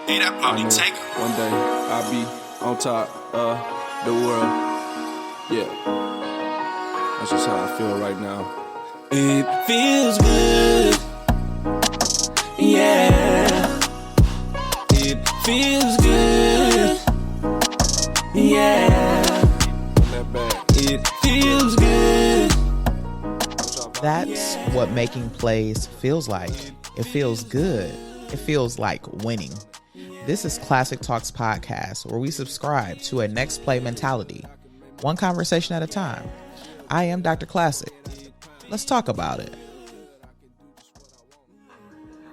Hey, that probably take one day I'll be on top of the world. Yeah, that's just how I feel right now. It feels good. Yeah, it feels good. Yeah, it feels good. That's what making plays feels like. It feels good. It feels like winning. This is Classic Talks podcast, where we subscribe to a next play mentality, one conversation at a time. I am Dr. Classic. Let's talk about it.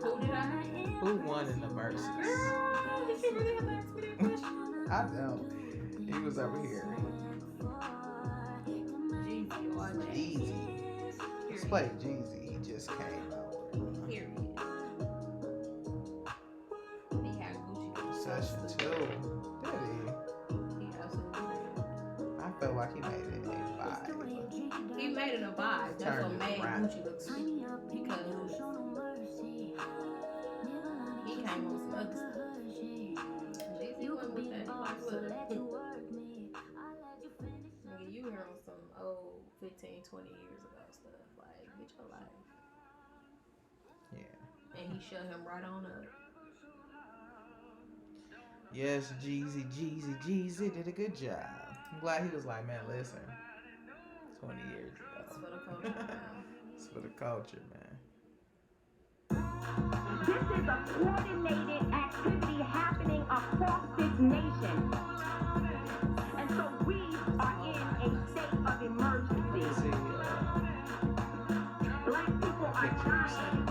Who won in the verses? Girl, did you really have to ask me that question? I know. He was over here. Jeezy. Let's play Jeezy. He just came out. Period. He had Gucci Session 2. Did he? He absolutely did. I felt like he made it a vibe. He made it a vibe. That's Turned what it made around. Gucci look stupid. Because he came on some other stuff. Jeezy went with that. He like, look. Nigga, you hear on some old 15, 20 years ago stuff. Like, get your life. Yeah. And he shut him right on up. Yes, Jeezy did a good job. I'm glad he was like, man, listen, 20 years ago. It's for the culture, man. It's for the culture, man. This is a coordinated activity happening across this nation. And so we are in a state of emergency. Black people are dying.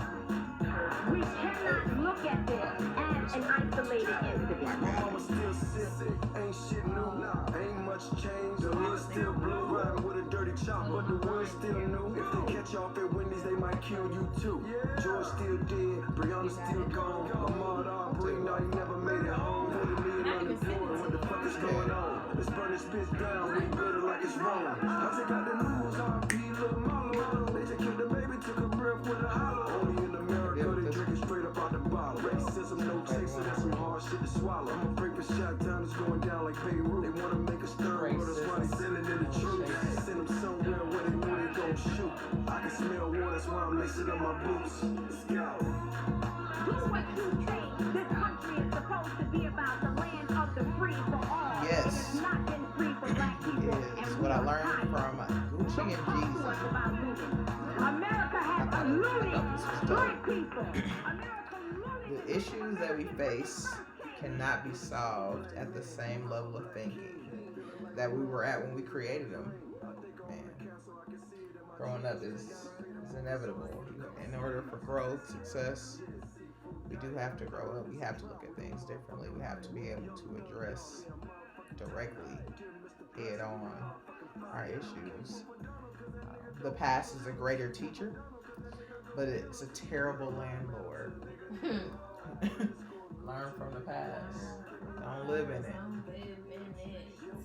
We cannot look at this as an isolated incident. My mama still sick, ain't shit new, ain't much change. The hood still blue, riding with a dirty chop, but the world still new. If they catch you off at Wendy's, they might kill you too. George still dead, Brianna still gone. Ahmaud Arbery, now he never made it home. 40 million unemployed, what the fuck is going on? Let's burn this bitch down, we build it like it's wrong. I just got the news, R.P. Lil' Mama. They just killed the baby, took a breath with a hollow. Only in America, they drink it straight up out the bottle. Racism, no chaser, that's some hard shit to swallow. I'ma pray for Chi-Town, it's going down like Beirut. They wanna make us stir, but that's why they sending in the truth. Send them somewhere where they know they gon' shoot. I can smell war, that's why I'm lacing up my boots. Scout. Do what you think. This country is supposed to be about the land of the free for all. Yes. It has not been free for black people. Is what I learned from Gucci and Jeezy. America has eluded black people. The issues that we face cannot be solved at the same level of thinking that we were at when we created them. Man, growing up is inevitable. In order for growth, success, we do have to grow up. We have to look at things differently. We have to be able to address directly, head on, our issues. The past is a greater teacher, but it's a terrible landlord. Learn from the past. Don't live in it.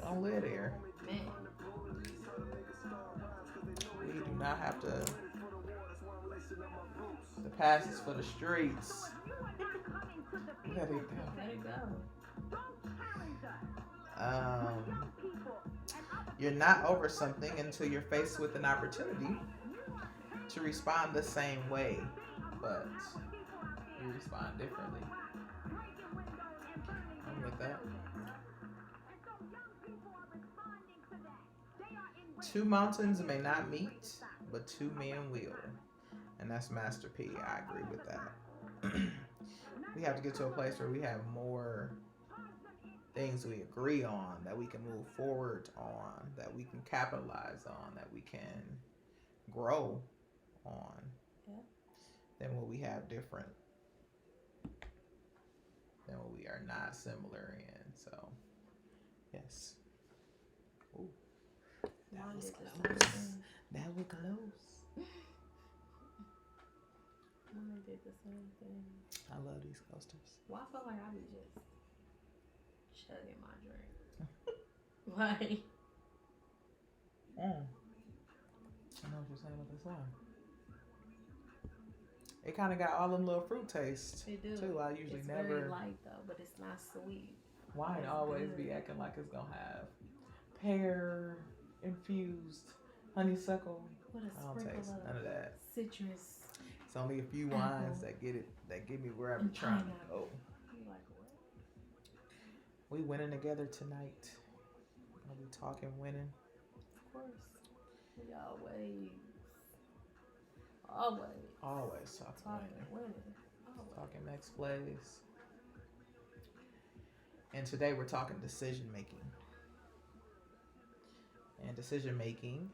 Don't live there. We do not have to. The past is for the streets. Let it go. You're not over something until you're faced with an opportunity to respond the same way, but you respond differently. I'm with that. Two mountains may not meet, but two men will. And that's Master P. I agree with that. We have to get to a place where we have more things we agree on, that we can move forward on, that we can capitalize on, that we can grow on, than what we have different, than what we are not similar in. So, yes. Ooh, that was close. That was close. Mine did the same thing. I love these coasters. Well, I feel like I be just chugging my drink. Like, I know what you're saying about this song. It kind of got all them little fruit tastes It do. too. I usually It's never. very light though, but it's not sweet. Wine It's always good. be acting like it's gonna have pear infused honeysuckle. With a I don't sprinkle taste of none of that. citrus. It's only a few Apple. wines that get me where I'm And trying to pineapple. go. You like what? We winning together tonight. Are we talking winning? Of course. We Always talking talking winning. winning. Always. Talking next plays. And today we're talking decision making. And decision making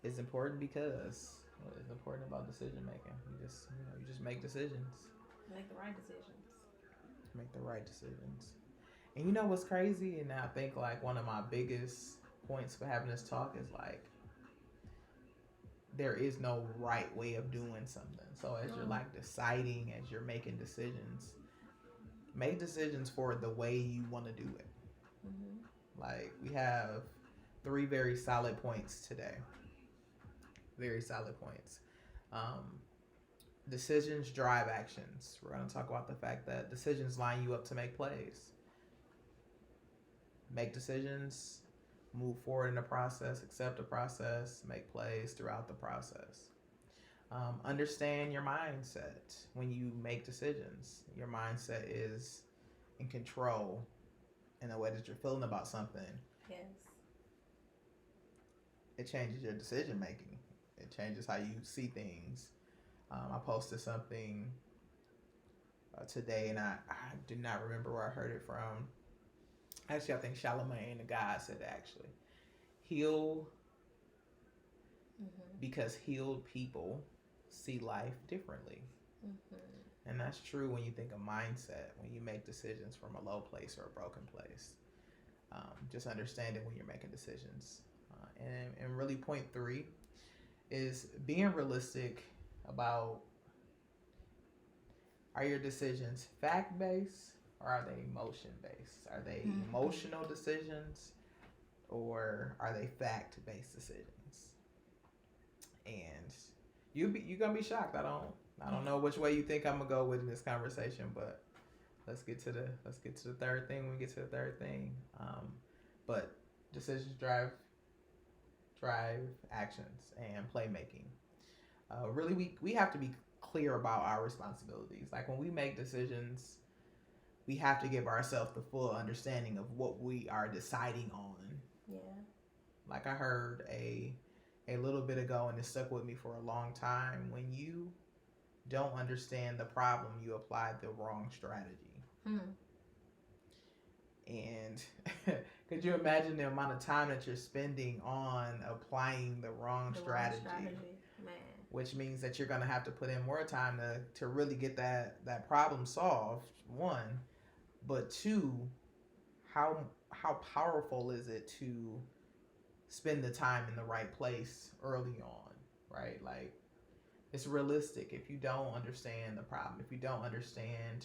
is important because what is important about decision making? You just make decisions. Make the right decisions. Make the right decisions. And you know what's crazy? And I think like one of my biggest points for having this talk is like there is no right way of doing something. So as you're like deciding, as you're making decisions, make decisions for the way you want to do it. Mm-hmm. Like we have 3 very solid points today. Very solid points. Decisions drive actions. We're going to talk about the fact that decisions line you up to make plays. Make decisions, move forward in the process, accept the process, make plays throughout the process. Understand your mindset when you make decisions. Your mindset is in control in the way that you're feeling about something. Yes. It changes your decision making. It changes how you see things. I posted something today, and I do not remember where I heard it from. Actually, I think Charlamagne the God said it actually. Heal because healed people see life differently. Mm-hmm. And that's true when you think of mindset, when you make decisions from a low place or a broken place. Just understand it when you're making decisions. And really point 3 is being realistic about, are your decisions fact-based or are they emotion-based? Are they emotional decisions or are they fact-based decisions? And you're gonna be shocked. I don't know which way you think I'm gonna go with this conversation, but let's get to the third thing when we get to the third thing. But decisions drive actions and playmaking. Really, we have to be clear about our responsibilities. Like when we make decisions, we have to give ourselves the full understanding of what we are deciding on. Yeah. Like I heard a little bit ago, and it stuck with me for a long time. When you don't understand the problem, you apply the wrong strategy. And could you imagine the amount of time that you're spending on applying the wrong strategy? Man. Which means that you're going to have to put in more time to really get that problem solved, 1. But 2, how powerful is it to spend the time in the right place early on, right? Like, it's realistic. If you don't understand the problem, if you don't understand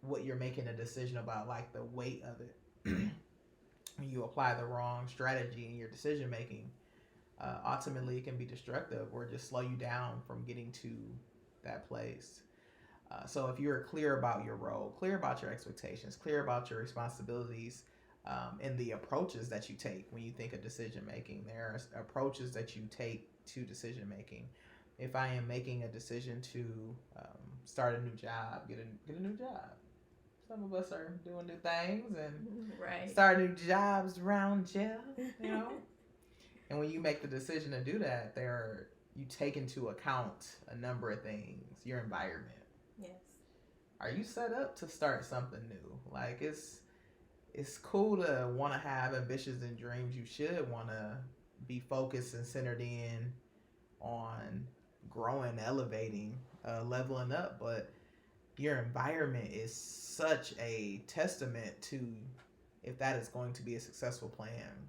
what you're making a decision about, like the weight of it, when you apply the wrong strategy in your decision making, ultimately it can be destructive or just slow you down from getting to that place. So if you're clear about your role, clear about your expectations, clear about your responsibilities, and the approaches that you take when you think of decision making, there are approaches that you take to decision making. If I am making a decision to start a new job, get a new job. Some of us are doing new things and starting new jobs around jail, you know. And when you make the decision to do that, you take into account a number of things. Your environment. Yes. Are you set up to start something new? Like it's cool to want to have ambitions and dreams. You should want to be focused and centered in on growing, elevating, leveling up, but your environment is such a testament to if that is going to be a successful plan.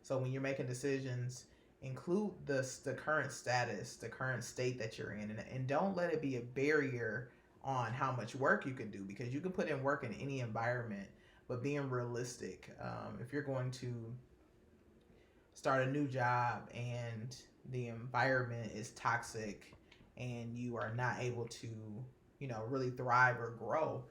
So when you're making decisions, include the current status, the current state that you're in, and don't let it be a barrier on how much work you can do, because you can put in work in any environment, but being realistic. If you're going to start a new job and the environment is toxic and you are not able to, really thrive or grow,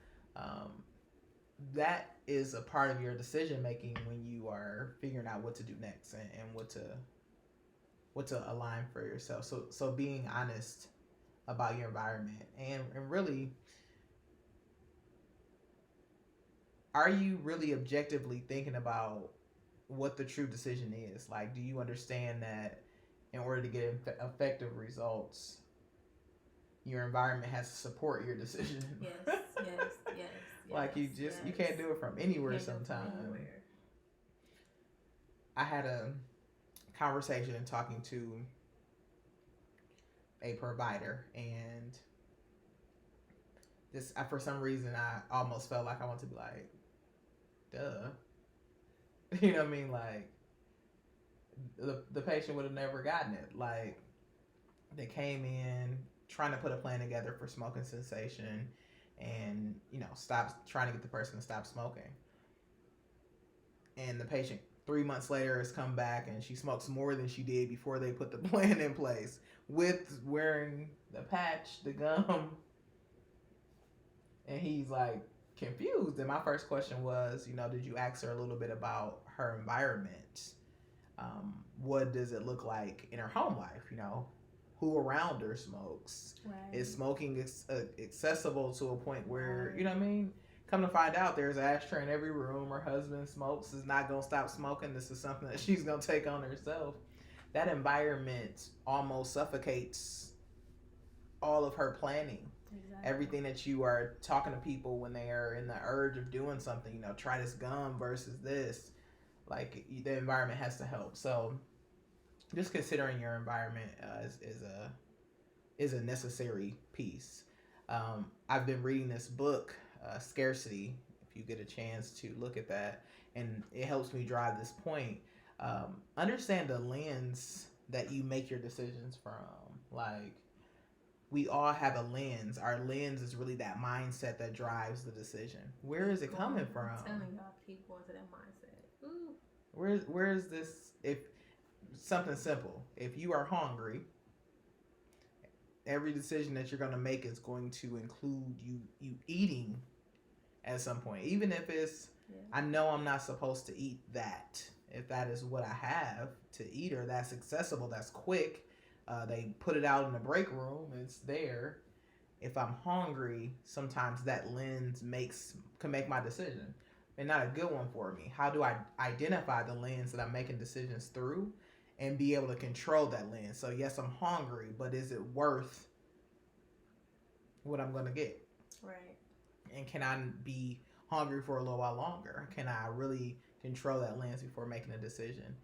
that is a part of your decision making when you are figuring out what to do next, and what to align for yourself. So being honest about your environment, and really, are you really objectively thinking about what the true decision is? Like, do you understand that in order to get effective results, your environment has to support your decision? Yes. Like, you can't do it from anywhere sometimes. I had a conversation talking to a provider, and this, for some reason, I almost felt like I want to be like, duh. You know what I mean? Like, the patient would have never gotten it. Like, they came in trying to put a plan together for smoking cessation, and stop trying to get the person to stop smoking. And the patient 3 months later has come back, and she smokes more than she did before they put the plan in place, with wearing the patch, the gum. And he's like confused. And my first question was, did you ask her a little bit about her environment? What does it look like in her home life? Who around her smokes? Right. Is smoking accessible to a point where, you know what I mean? Come to find out, there's an ashtray in every room. Her husband smokes, is not going to stop smoking. This is something that she's going to take on herself. That environment almost suffocates all of her planning. Exactly. Everything that you are talking to people when they are in the urge of doing something, try this gum versus this. Like, the environment has to help. So just considering your environment is a necessary piece. I've been reading this book, Scarcity, if you get a chance to look at that, and it helps me drive this point. Understand the lens that you make your decisions from. Like, we all have a lens. Our lens is really that mindset that drives the decision. Where is it coming from? I'm telling y'all, keep going to that mindset. Ooh. Where is this? If something simple, if you are hungry, every decision that you're going to make is going to include you eating at some point, even if it's, I know I'm not supposed to eat that. If that is what I have to eat, or that's accessible, that's quick, they put it out in the break room, it's there. If I'm hungry, sometimes that lens can make my decision, and not a good one for me. How do I identify the lens that I'm making decisions through, and be able to control that lens? So yes, I'm hungry, but is it worth what I'm going to get? Right. And can I be hungry for a little while longer? Can I really control that lens before making a decision?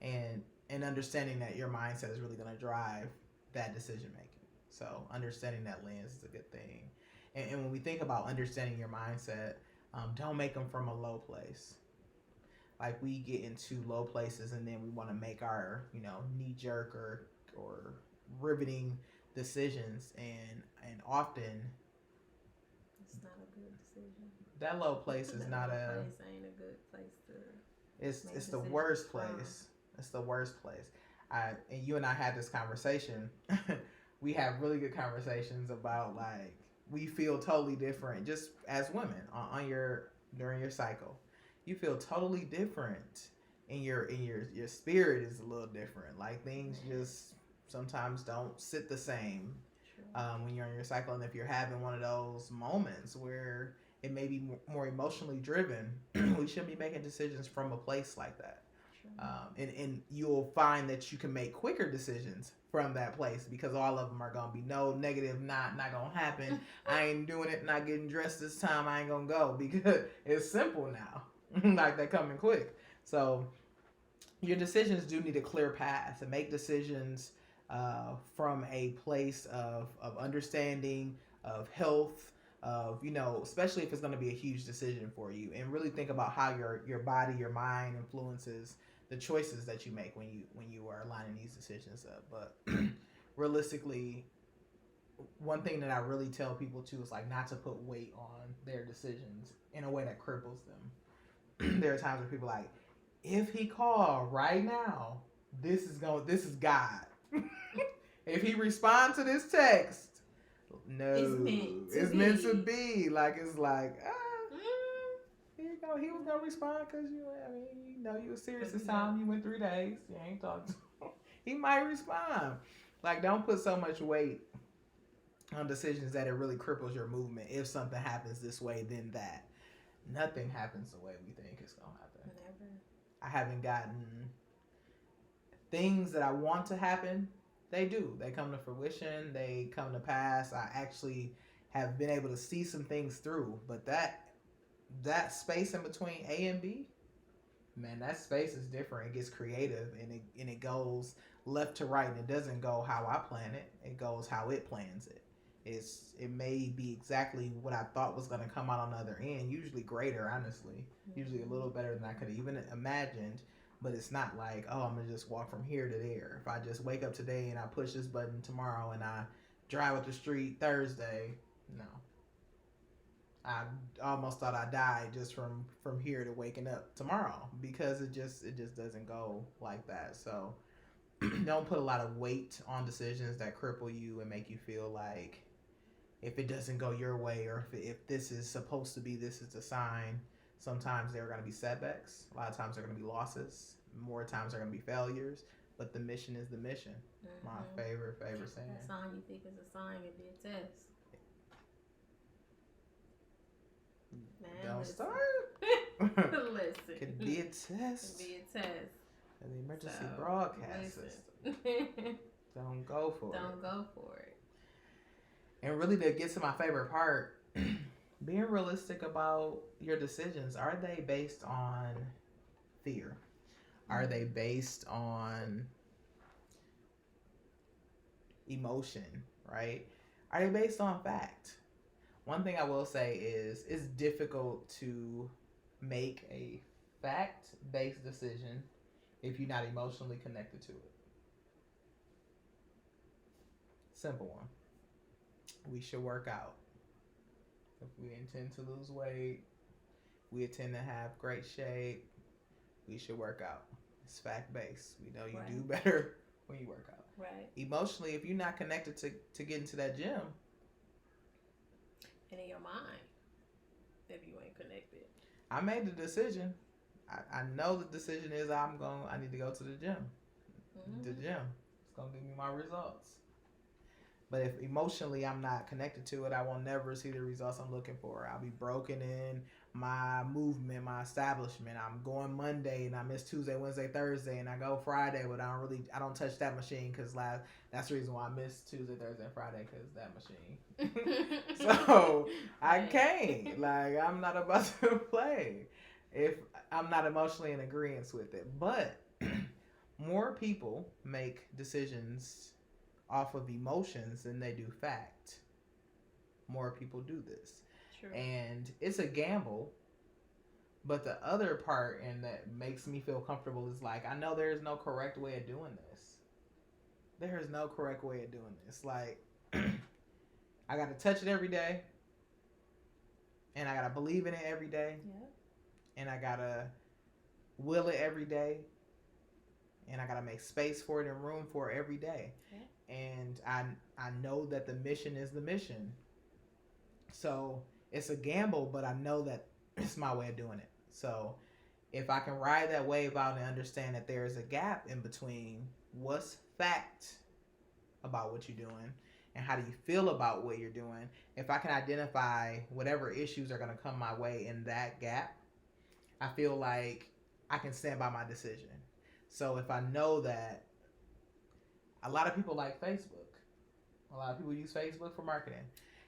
And understanding that your mindset is really going to drive that decision making. So understanding that lens is a good thing. And when we think about understanding your mindset, don't make them from a low place. Like, we get into low places, and then we want to make our, knee jerk or riveting decisions, and often it's not a good decision. That low place is not place ain't a good place to. It's the worst place. It's the worst place. And you and I had this conversation. We have really good conversations about, like, we feel totally different just as women during your cycle. You feel totally different, and your spirit is a little different. Like, things just sometimes don't sit the same when you're in your cycle. And if you're having one of those moments where it may be more emotionally driven, we shouldn't be making decisions from a place like that. And you'll find that you can make quicker decisions from that place, because all of them are going to be no, negative, not going to happen. I ain't doing it, not getting dressed this time, I ain't going to go, because it's simple now. Like, they're coming quick. So your decisions do need a clear path, to make decisions from a place of understanding, of health, of, especially if it's going to be a huge decision for you, and really think about how your body, your mind influences the choices that you make when you are lining these decisions up. But realistically, one thing that I really tell people too is, like, not to put weight on their decisions in a way that cripples them. There are times where people are like, if he called right now, this is God. If he responds to this text, no, It's meant to be. be. Like it's like, here you go. He was gonna respond because you was serious this time. You went 3 days. You ain't talked to him. He might respond. Like, don't put so much weight on decisions that it really cripples your movement. If something happens this way, then that. Nothing happens the way we think it's gonna happen. Never. I haven't gotten things that I want to happen. They do. They come to fruition. They come to pass. I actually have been able to see some things through. But that space in between A and B, man, that space is different. It gets creative and it goes left to right, and it doesn't go how I plan it. It goes how it plans it. It may be exactly what I thought was going to come out on the other end, usually greater, honestly. Usually a little better than I could have even imagined. But it's not like, oh, I'm going to just walk from here to there. If I just wake up today and I push this button tomorrow and I drive up the street Thursday, no. I almost thought I died just from here to waking up tomorrow, because it just doesn't go like that. So don't put a lot of weight on decisions that cripple you and make you feel like if it doesn't go your way, or if this is supposed to be, this is a sign. Sometimes there are going to be setbacks. A lot of times there are going to be losses. More times there are going to be failures. But the mission is the mission. Mm-hmm. My favorite saying. That sign you think is a sign can be a test. Man, don't start. Listen. Could be a test. Could be a test. And the emergency broadcast system. Don't go for it. Don't go for it. And really, to get to my favorite part, being realistic about your decisions. Are they based on fear? Are they based on emotion, right? Are they based on fact? One thing I will say is it's difficult to make a fact-based decision if you're not emotionally connected to it. Simple one. We should work out. If we intend to lose weight, we intend to have great shape, we should work out. It's fact-based. We know you do better when you work out. Right. Emotionally, if you're not connected to getting to that gym. And in your mind, if you ain't connected. I made the decision. I know the decision is I need to go to the gym. Mm-hmm. The gym. It's going to give me my results. But if emotionally I'm not connected to it, I will never see the results I'm looking for. I'll be broken in my movement, my establishment. I'm going Monday and I miss Tuesday, Wednesday, Thursday, and I go Friday, but I don't touch that machine because that's the reason why I miss Tuesday, Thursday, and Friday, because that machine. So I can't. Like, I'm not about to play if I'm not emotionally in agreement with it. But more people make decisions off of emotions than they do fact. More people do this. True. And it's a gamble, but the other part and that makes me feel comfortable is like, I know there is no correct way of doing this. There is no correct way of doing this. Like, I got to touch it every day, and I got to believe in it every day, and I got to will it every day, and I got to make space for it and room for it every day. And I know that the mission is the mission. So it's a gamble, but I know that it's my way of doing it. So if I can ride that wave out and understand that there is a gap in between what's fact about what you're doing and how do you feel about what you're doing, if I can identify whatever issues are going to come my way in that gap, I feel like I can stand by my decision. So if I know that a lot of people like Facebook. A lot of people use Facebook for marketing.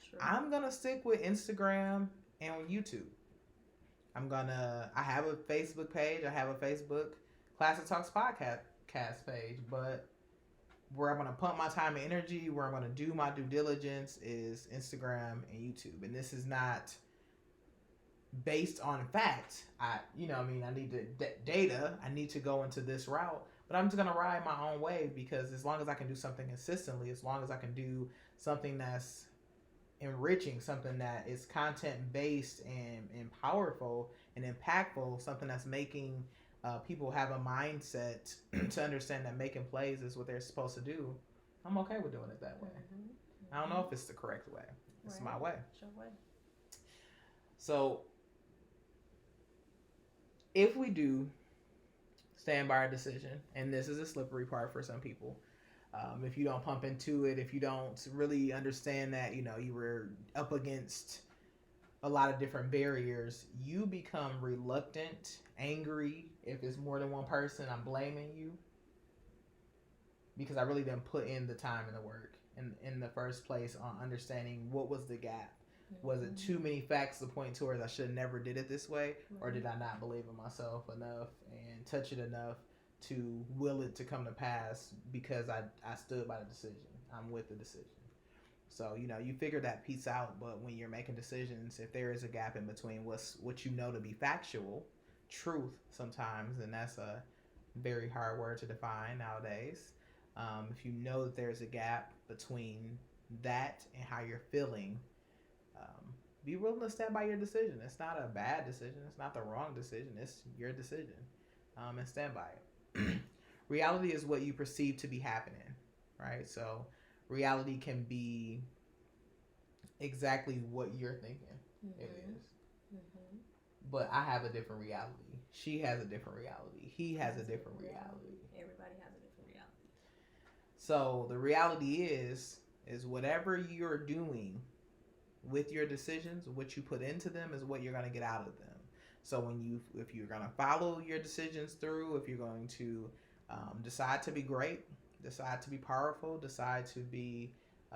True. I'm going to stick with Instagram and YouTube. I have a Facebook page. I have a Facebook ClassicTalks podcast page. But where I'm going to pump my time and energy, where I'm going to do my due diligence is Instagram and YouTube. And this is not based on fact. I need the data. I need to go into this route. But I'm just going to ride my own way, because as long as I can do something consistently, as long as I can do something that's enriching, something that is content-based and powerful and impactful, something that's making people have a mindset to understand that making plays is what they're supposed to do, I'm okay with doing it that way. I don't know if it's the correct way. It's my way. It's your way. So if we do stand by our decision, and this is a slippery part for some people, if you don't pump into it, if you don't really understand that, you know, you were up against a lot of different barriers, you become reluctant, angry. If it's more than one person, I'm blaming you because I really didn't put in the time and the work in the first place on understanding what was the gap. Was it too many facts to the point towards I should have never did it this way, or did I not believe in myself enough and touch it enough to will it to come to pass because I stood by the decision. I'm with the decision. So, you know, you figure that piece out, but when you're making decisions, if there is a gap in between what you know to be factual, truth sometimes, and that's a very hard word to define nowadays. If you know that there's a gap between that and how you're feeling, be willing to stand by your decision. It's not a bad decision. It's not the wrong decision. It's your decision. And stand by it. Reality is what you perceive to be happening, right? So reality can be exactly what you're thinking it is. But I have a different reality. She has a different reality. He has a different reality. Everybody has a different reality. So the reality is whatever you're doing with your decisions, what you put into them is what you're going to get out of them. So if you're going to follow your decisions through, if you're going to decide to be great, decide to be powerful, decide to be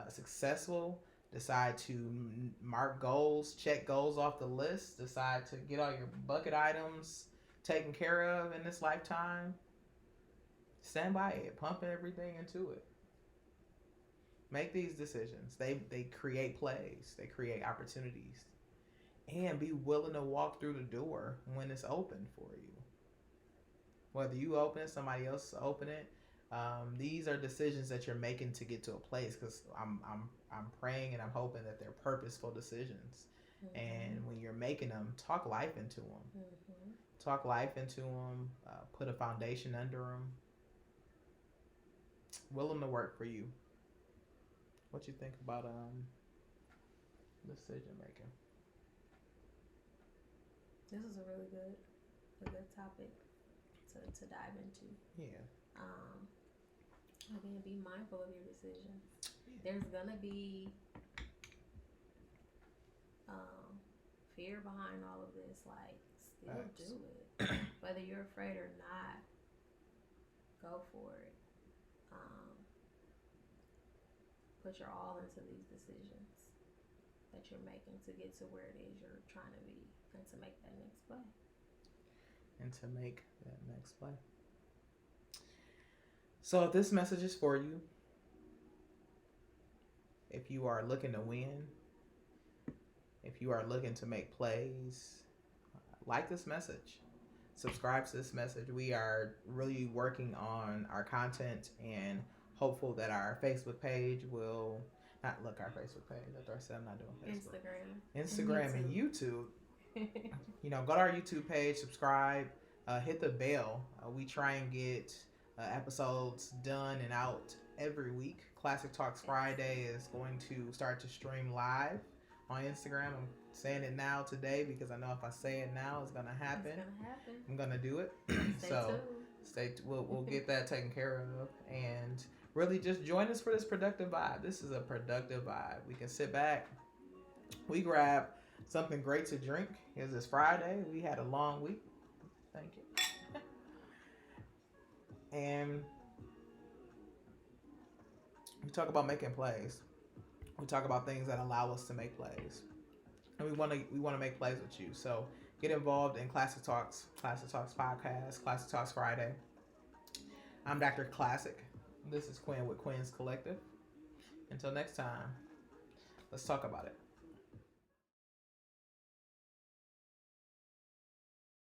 successful, decide to mark goals, check goals off the list, decide to get all your bucket items taken care of in this lifetime, stand by it, pump everything into it. Make these decisions. They create plays. They create opportunities. And be willing to walk through the door when it's open for you. Whether you open it, somebody else open it. These are decisions that you're making to get to a place. Because I'm praying and I'm hoping that they're purposeful decisions. And when you're making them, talk life into them. Talk life into them. Put a foundation under them. Will them to work for you. What you think about decision making? This is a really good topic to dive into. Yeah. Again, be mindful of your decisions. There's gonna be fear behind all of this. Like, still do it, whether you're afraid or not. Go for it. Put your all into these decisions that you're making to get to where it is you're trying to be and to make that next play. So if this message is for you, if you are looking to win, if you are looking to make plays, like this message. Subscribe to this message. We are really working on our content and hopeful that our Facebook page will not look our Facebook page. I said I'm not doing Facebook. Instagram and YouTube. You know, go to our YouTube page, subscribe, hit the bell. We try and get episodes done and out every week. Classic Talks Friday is going to start to stream live on Instagram. I'm saying it now today because I know if I say it now, it's gonna happen. I'm gonna do it. We'll get that taken care of and really just join us for this productive vibe. This is a productive vibe. We can sit back. We grab something great to drink. Because it's Friday. We had a long week. Thank you. And we talk about making plays. We talk about things that allow us to make plays. And we want to make plays with you. So get involved in Classic Talks Podcast, Classic Talks Friday. I'm Dr. Classic. This is Quinn with Quinn's Collective. Until next time, let's talk about it.